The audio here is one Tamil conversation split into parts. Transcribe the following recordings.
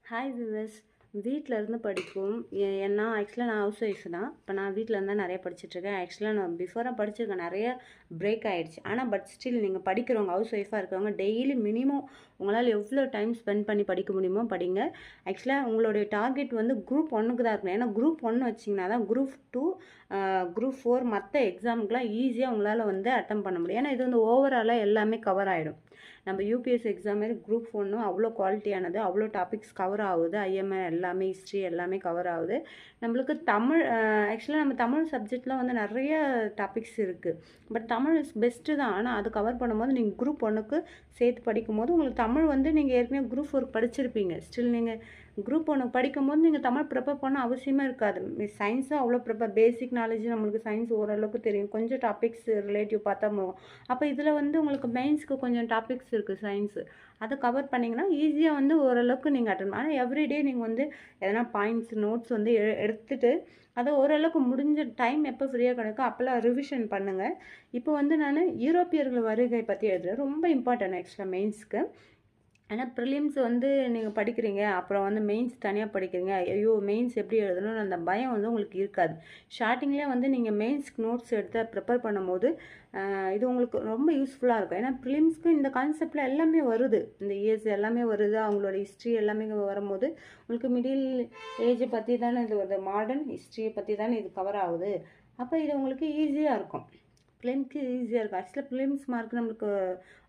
ஹாய் விவஸ். வீட்டில் இருந்து படிக்கும் நான் ஆக்சுவலாக நான் ஹவுஸ் ஒய்ஃப் தான். இப்போ நான் வீட்டில் இருந்தால் நிறைய படிச்சுட்ருக்கேன். ஆக்சுவலாக நான் பிஃபோராக படிச்சிருக்கேன், நிறைய பிரேக் ஆகிடுச்சு. ஆனால் பட் ஸ்டில் நீங்கள் படிக்கிறவங்க, ஹவுஸ் ஒய்ஃபாக இருக்கிறவங்க டெய்லி மினிமம் உங்களால் எவ்வளோ டைம் ஸ்பெண்ட் பண்ணி படிக்க முடியுமோ படிங்க. ஆக்சுவலாக உங்களுடைய டார்கெட் வந்து குரூப் ஒன்றுக்கு தான் இருக்கணும். ஏன்னா குரூப் ஒன்று வச்சிங்கன்னா தான் குரூப் 2 குரூப் 4 மற்ற எக்ஸாமுக்கெலாம் ஈஸியாக உங்களால் வந்து அட்டம் பண்ண முடியும். ஏன்னா இது வந்து ஓவராலாக எல்லாமே கவர் ஆகிடும். நம்ம யூபிஎஸ்சி எக்ஸாம் மாதிரி குரூப் 1 அவ்வளோ குவாலிட்டியானது, அவ்வளோ டாபிக்ஸ் கவர் ஆகுது. ஐஎம்ஏ எல்லாமே, ஹிஸ்ட்ரி எல்லாமே கவர் ஆகுது. நம்மளுக்கு தமிழ் ஆக்சுவலாக நம்ம தமிழ் சப்ஜெக்டில் வந்து நிறைய டாபிக்ஸ் இருக்குது. பட் தமிழ் இஸ் பெஸ்ட்டு தான். ஆனால் அது கவர் பண்ணும்போது நீங்கள் குரூப் 1க்கு சேர்த்து படிக்கும்போது உங்களுக்கு தமிழ் வந்து நீங்கள் ஏற்கனவே குரூப் 4 படிச்சிருப்பீங்க. ஸ்டில் நீங்கள் குரூப் 1 படிக்கும்போது நீங்கள் தமிழ் ப்ரிப்பேர் பண்ண அவசியமே இருக்காது. சயின்ஸும் அவ்வளோ ப்ரிப்பேர், பேசிக் நாலேஜ் நம்மளுக்கு சயின்ஸ் ஓரளவுக்கு தெரியும். கொஞ்சம் டாபிக்ஸ் ரிலேட்டிவ் பார்த்தா போகும். அப்போ இதில் வந்து உங்களுக்கு மெயின்ஸ்க்கு கொஞ்சம் டாபிக்ஸ் இருக்குது சயின்ஸு. அதை கவர் பண்ணிங்கன்னா ஈஸியாக வந்து ஓரளவுக்கு நீங்கள் அட்டன். ஆனால் எவ்ரிடே நீங்கள் வந்து எதனா பாயிண்ட்ஸ் நோட்ஸ் வந்து எடுத்துகிட்டு அதை ஓரளவுக்கு முடிஞ்ச டைம் எப்போ ஃப்ரீயாக கிடைக்கும் அப்போல்லாம் ரிவிஷன் பண்ணுங்கள். இப்போ வந்து நான் யூரோப்பியர்கள் வருகை பற்றி எழுதுகிறேன். ரொம்ப இம்பார்ட்டன்ட் ஆக்சுவலாக மெயின்ஸ்க்கு. ஆனால் ப்ரிலிம்ஸ் வந்து நீங்கள் படிக்கிறீங்க, அப்புறம் வந்து மெயின்ஸ் தனியாக படிக்கிறீங்க. ஐயோ மெயின்ஸ் எப்படி எழுதணும்னு அந்த பயம் வந்து உங்களுக்கு இருக்காது. ஸ்டார்டிங்லேயே வந்து நீங்கள் மெயின்ஸ்க்கு நோட்ஸ் எடுத்து ப்ரிப்பேர் பண்ணும்போது இது உங்களுக்கு ரொம்ப யூஸ்ஃபுல்லாக இருக்கும். ஏன்னா ப்ரிலிம்ஸ்க்கு இந்த கான்செப்டில் எல்லாமே வருது. இந்த இயர்ஸ் எல்லாமே வருது. அவங்களோட ஹிஸ்ட்ரி எல்லாமே வரும்போது உங்களுக்கு மிடில் ஏஜை பற்றி தானே இது வருது, மாடர்ன் ஹிஸ்ட்ரியை பற்றி தானே இது கவர் ஆகுது. அப்போ இது உங்களுக்கு ஈஸியாக இருக்கும். ப்ரிலிம்ஸ்க்கு ஈஸியாக இருக்கும். ஆக்சுவலாக ப்ரிலிம்ஸ் மார்க் நம்மளுக்கு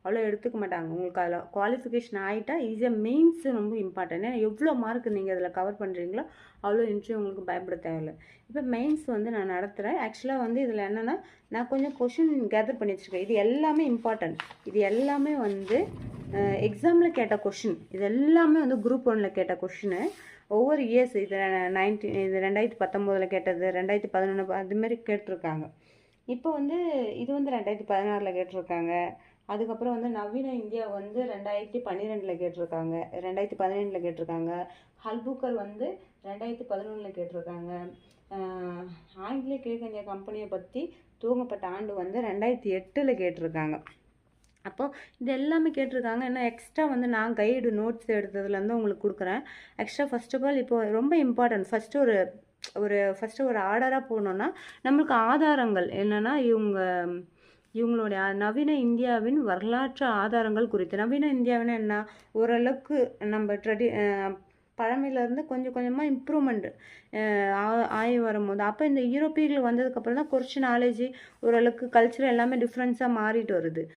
அவ்வளோ எடுத்துக்க மாட்டாங்க. உங்களுக்கு அதில் குவாலிஃபிகேஷன் ஆகிட்டா ஈஸியாக மெயின்ஸ் ரொம்ப இம்பார்ட்டன்ட். ஏன்னா எவ்வளோ மார்க் நீங்கள் அதில் கவர் பண்ணுறீங்களோ அவ்வளோ இன்ட்ரிவியூ உங்களுக்கு பயப்பட தேவையில்லை. இப்போ மெயின்ஸ் வந்து நான் நடத்துகிறேன். ஆக்சுவலாக வந்து இதில் என்னென்னா நான் கொஞ்சம் கொஷின் கேதர் பண்ணி வச்சுருக்கேன். இது எல்லாமே இம்பார்ட்டன்ட். இது எல்லாமே வந்து எக்ஸாமில் கேட்ட கொஷின். இது எல்லாமே வந்து குரூப் 1ல் கேட்ட கொஷினு. ஒவ்வொரு இயர்ஸ் இது இது 2019 கேட்டது, 2011 அதுமாரி கேட்டிருக்காங்க. இப்போ வந்து இது வந்து 2016 கேட்டிருக்காங்க. அதுக்கப்புறம் வந்து நவீன இந்தியா வந்து 2012 கேட்டிருக்காங்க, 2017 கேட்டிருக்காங்க. ஹல்புக்கர் வந்து 2011 கேட்டிருக்காங்க. ஆங்கிலேய கிழக்கிந்திய கம்பெனியை பற்றி துவங்கப்பட்ட ஆண்டு வந்து 2008 கேட்டிருக்காங்க. அப்போது இது எல்லாமே கேட்டிருக்காங்க. இன்னும் எக்ஸ்ட்ரா வந்து நான் கைடு நோட்ஸ் எடுத்ததுலேருந்து உங்களுக்கு கொடுக்குறேன். எக்ஸ்ட்ரா ஃபர்ஸ்ட் ஆஃப் ஆல் இப்போ ரொம்ப இம்பார்ட்டன்ட். ஃபஸ்ட்டு ஒரு ஆர்டராக போகணுன்னா நம்மளுக்கு ஆதாரங்கள் என்னென்னா இவங்களுடைய நவீன இந்தியாவின் வரலாற்று ஆதாரங்கள் குறித்து. நவீன இந்தியாவின் என்ன, ஓரளவுக்கு நம்ம பழமையிலேருந்து கொஞ்சம் கொஞ்சமாக இம்ப்ரூவ்மெண்ட் ஆகி வரும்போது, அப்போ இந்த யூரோப்பியர்கள் வந்ததுக்கப்புறம் தான் கொஞ்சம் நாலேஜ், ஓரளவுக்கு கல்ச்சர் எல்லாமே டிஃப்ரென்ஸாக மாறிட்டு வருது.